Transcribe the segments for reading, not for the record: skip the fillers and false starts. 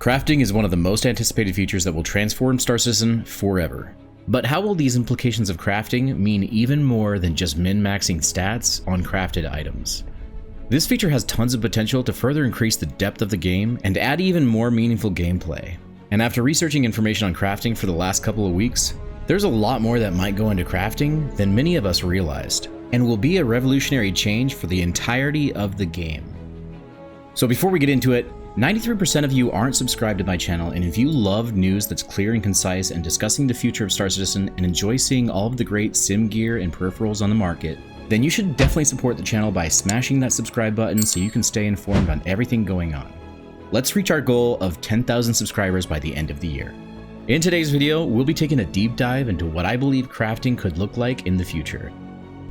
Crafting is one of the most anticipated features that will transform Star Citizen forever. But how will these implications of crafting mean even more than just min-maxing stats on crafted items? This feature has tons of potential to further increase the depth of the game and add even more meaningful gameplay. And after researching information on crafting for the last couple of weeks, there's a lot more that might go into crafting than many of us realized, and will be a revolutionary change for the entirety of the game. So before we get into it, 93% of you aren't subscribed to my channel, and if you love news that's clear and concise and discussing the future of Star Citizen and enjoy seeing all of the great sim gear and peripherals on the market, then you should definitely support the channel by smashing that subscribe button so you can stay informed on everything going on. Let's reach our goal of 10,000 subscribers by the end of the year. In today's video, we'll be taking a deep dive into what I believe crafting could look like in the future.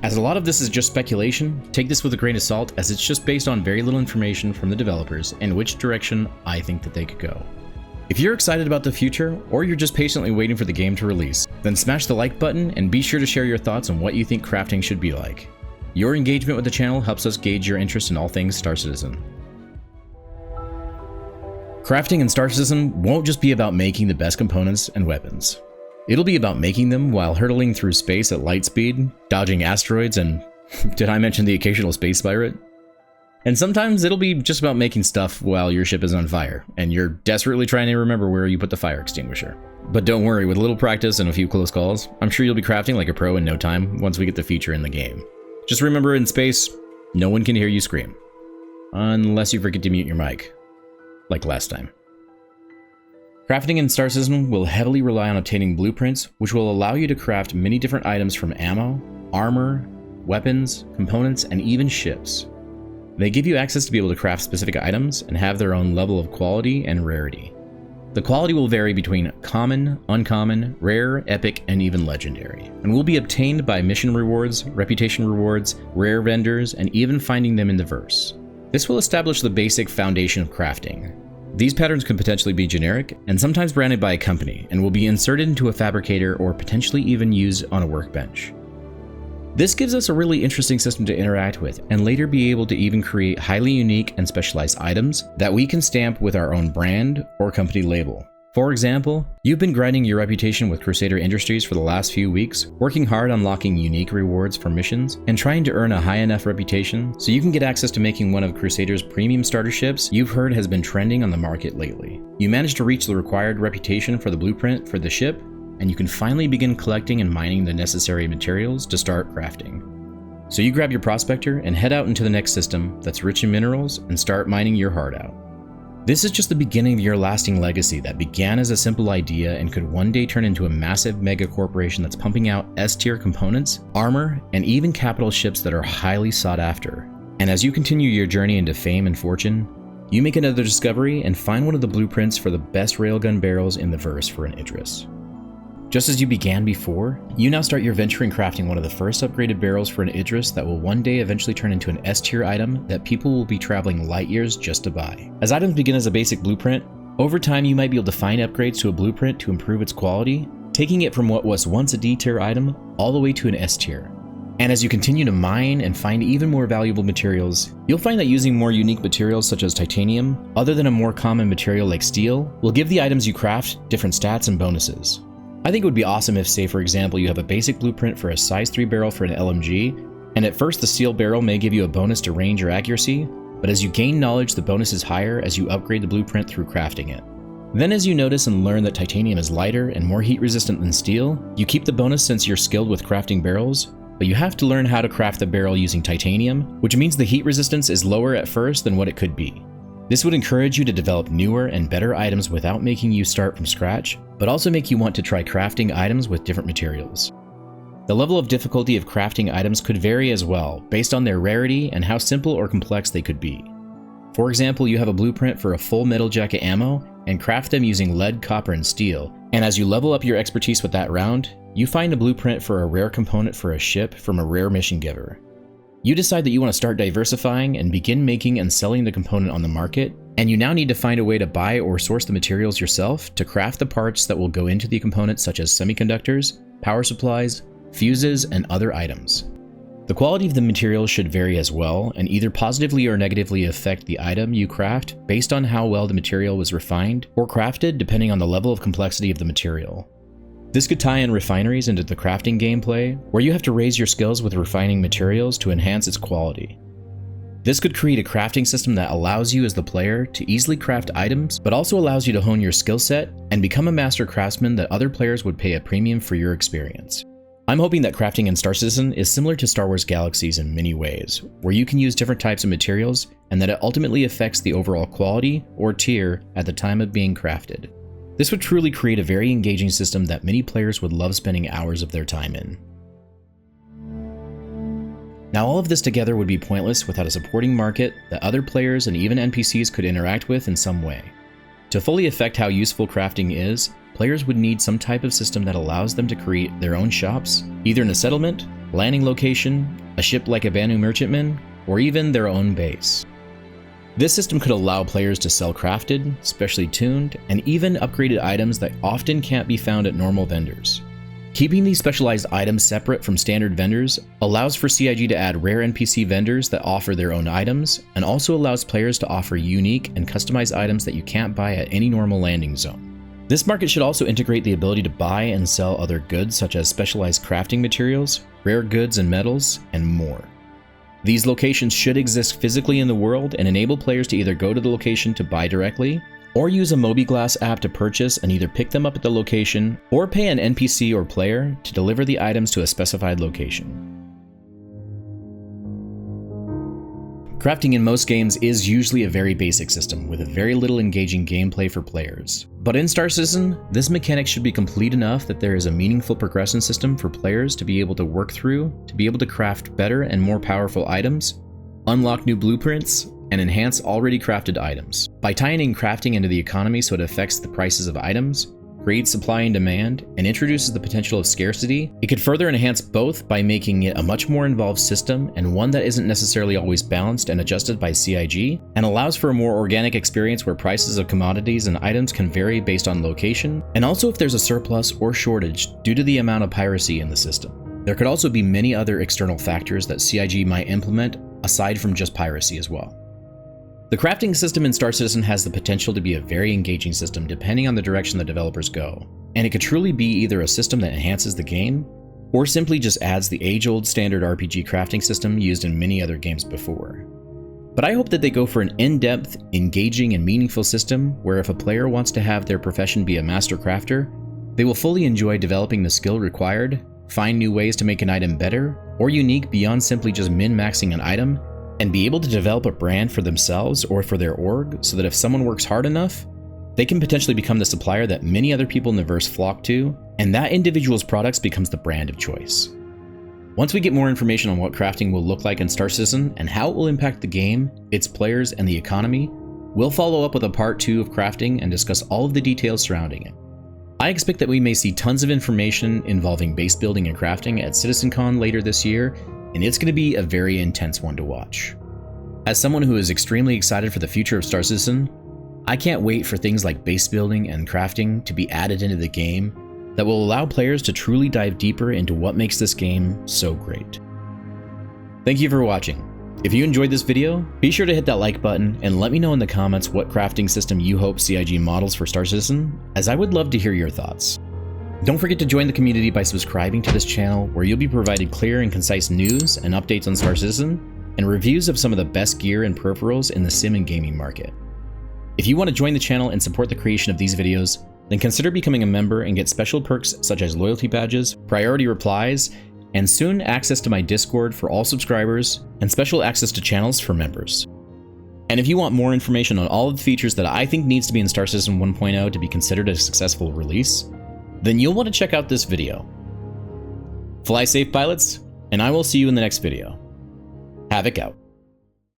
As a lot of this is just speculation, take this with a grain of salt as it's just based on very little information from the developers and which direction I think that they could go. If you're excited about the future, or you're just patiently waiting for the game to release, then smash the like button and be sure to share your thoughts on what you think crafting should be like. Your engagement with the channel helps us gauge your interest in all things Star Citizen. Crafting in Star Citizen won't just be about making the best components and weapons. It'll be about making them while hurtling through space at light speed, dodging asteroids, and did I mention the occasional space pirate? And sometimes it'll be just about making stuff while your ship is on fire, and you're desperately trying to remember where you put the fire extinguisher. But don't worry, with a little practice and a few close calls, I'm sure you'll be crafting like a pro in no time once we get the feature in the game. Just remember, in space, no one can hear you scream. Unless you forget to mute your mic, like last time. Crafting in Star Citizen will heavily rely on obtaining blueprints, which will allow you to craft many different items from ammo, armor, weapons, components, and even ships. They give you access to be able to craft specific items and have their own level of quality and rarity. The quality will vary between common, uncommon, rare, epic, and even legendary, and will be obtained by mission rewards, reputation rewards, rare vendors, and even finding them in the verse. This will establish the basic foundation of crafting. These patterns can potentially be generic and sometimes branded by a company and will be inserted into a fabricator or potentially even used on a workbench. This gives us a really interesting system to interact with and later be able to even create highly unique and specialized items that we can stamp with our own brand or company label. For example, you've been grinding your reputation with Crusader Industries for the last few weeks, working hard on unlocking unique rewards for missions, and trying to earn a high enough reputation so you can get access to making one of Crusader's premium starter ships you've heard has been trending on the market lately. You managed to reach the required reputation for the blueprint for the ship, and you can finally begin collecting and mining the necessary materials to start crafting. So you grab your prospector and head out into the next system that's rich in minerals and start mining your heart out. This is just the beginning of your lasting legacy that began as a simple idea and could one day turn into a massive mega corporation that's pumping out S-tier components, armor, and even capital ships that are highly sought after. And as you continue your journey into fame and fortune, you make another discovery and find one of the blueprints for the best railgun barrels in the verse for an Idris. Just as you began before, you now start your venture in crafting one of the first upgraded barrels for an Idris that will one day eventually turn into an S-tier item that people will be traveling light years just to buy. As items begin as a basic blueprint, over time you might be able to find upgrades to a blueprint to improve its quality, taking it from what was once a D-tier item all the way to an S-tier. And as you continue to mine and find even more valuable materials, you'll find that using more unique materials such as titanium, other than a more common material like steel, will give the items you craft different stats and bonuses. I think it would be awesome if, say for example, you have a basic blueprint for a size 3 barrel for an LMG, and at first the steel barrel may give you a bonus to range or accuracy, but as you gain knowledge the bonus is higher as you upgrade the blueprint through crafting it. Then as you notice and learn that titanium is lighter and more heat resistant than steel, you keep the bonus since you're skilled with crafting barrels, but you have to learn how to craft the barrel using titanium, which means the heat resistance is lower at first than what it could be. This would encourage you to develop newer and better items without making you start from scratch, but also make you want to try crafting items with different materials. The level of difficulty of crafting items could vary as well, based on their rarity and how simple or complex they could be. For example, you have a blueprint for a full metal jacket ammo, and craft them using lead, copper, and steel, and as you level up your expertise with that round, you find a blueprint for a rare component for a ship from a rare mission giver. You decide that you want to start diversifying and begin making and selling the component on the market, and you now need to find a way to buy or source the materials yourself to craft the parts that will go into the components such as semiconductors, power supplies, fuses, and other items. The quality of the materials should vary as well, and either positively or negatively affect the item you craft based on how well the material was refined or crafted depending on the level of complexity of the material. This could tie in refineries into the crafting gameplay, where you have to raise your skills with refining materials to enhance its quality. This could create a crafting system that allows you as the player to easily craft items, but also allows you to hone your skill set and become a master craftsman that other players would pay a premium for your experience. I'm hoping that crafting in Star Citizen is similar to Star Wars Galaxies in many ways, where you can use different types of materials and that it ultimately affects the overall quality or tier at the time of being crafted. This would truly create a very engaging system that many players would love spending hours of their time in. Now all of this together would be pointless without a supporting market that other players and even NPCs could interact with in some way. To fully affect how useful crafting is, players would need some type of system that allows them to create their own shops, either in a settlement, landing location, a ship like a Banu merchantman, or even their own base. This system could allow players to sell crafted, specially tuned, and even upgraded items that often can't be found at normal vendors. Keeping these specialized items separate from standard vendors allows for CIG to add rare NPC vendors that offer their own items, and also allows players to offer unique and customized items that you can't buy at any normal landing zone. This market should also integrate the ability to buy and sell other goods such as specialized crafting materials, rare goods and metals, and more. These locations should exist physically in the world and enable players to either go to the location to buy directly, or use a Mobiglass app to purchase and either pick them up at the location, or pay an NPC or player to deliver the items to a specified location. Crafting in most games is usually a very basic system with a very little engaging gameplay for players. But in Star Citizen, this mechanic should be complete enough that there is a meaningful progression system for players to be able to work through, to be able to craft better and more powerful items, unlock new blueprints, and enhance already crafted items. By tying in crafting into the economy so it affects the prices of items, creates supply and demand, and introduces the potential of scarcity, it could further enhance both by making it a much more involved system and one that isn't necessarily always balanced and adjusted by CIG, and allows for a more organic experience where prices of commodities and items can vary based on location, and also if there's a surplus or shortage due to the amount of piracy in the system. There could also be many other external factors that CIG might implement aside from just piracy as well. The crafting system in Star Citizen has the potential to be a very engaging system depending on the direction the developers go, and it could truly be either a system that enhances the game, or simply just adds the age-old standard RPG crafting system used in many other games before. But I hope that they go for an in-depth, engaging, and meaningful system where if a player wants to have their profession be a master crafter, they will fully enjoy developing the skill required, find new ways to make an item better, or unique beyond simply just min-maxing an item, and be able to develop a brand for themselves or for their org so that if someone works hard enough, they can potentially become the supplier that many other people in the verse flock to, and that individual's products becomes the brand of choice. Once we get more information on what crafting will look like in Star Citizen and how it will impact the game, its players, and the economy, we'll follow up with a part 2 of crafting and discuss all of the details surrounding it. I expect that we may see tons of information involving base building and crafting at CitizenCon later this year, and it's going to be a very intense one to watch. As someone who is extremely excited for the future of Star Citizen, I can't wait for things like base building and crafting to be added into the game that will allow players to truly dive deeper into what makes this game so great. Thank you for watching. If you enjoyed this video, be sure to hit that like button and let me know in the comments what crafting system you hope CIG models for Star Citizen, as I would love to hear your thoughts. Don't forget to join the community by subscribing to this channel, where you'll be provided clear and concise news and updates on Star Citizen, and reviews of some of the best gear and peripherals in the sim and gaming market. If you want to join the channel and support the creation of these videos, then consider becoming a member and get special perks such as loyalty badges, priority replies, and soon access to my Discord for all subscribers, and special access to channels for members. And if you want more information on all of the features that I think needs to be in Star Citizen 1.0 to be considered a successful release, then you'll want to check out this video. Fly safe, pilots, and I will see you in the next video. Havoc out.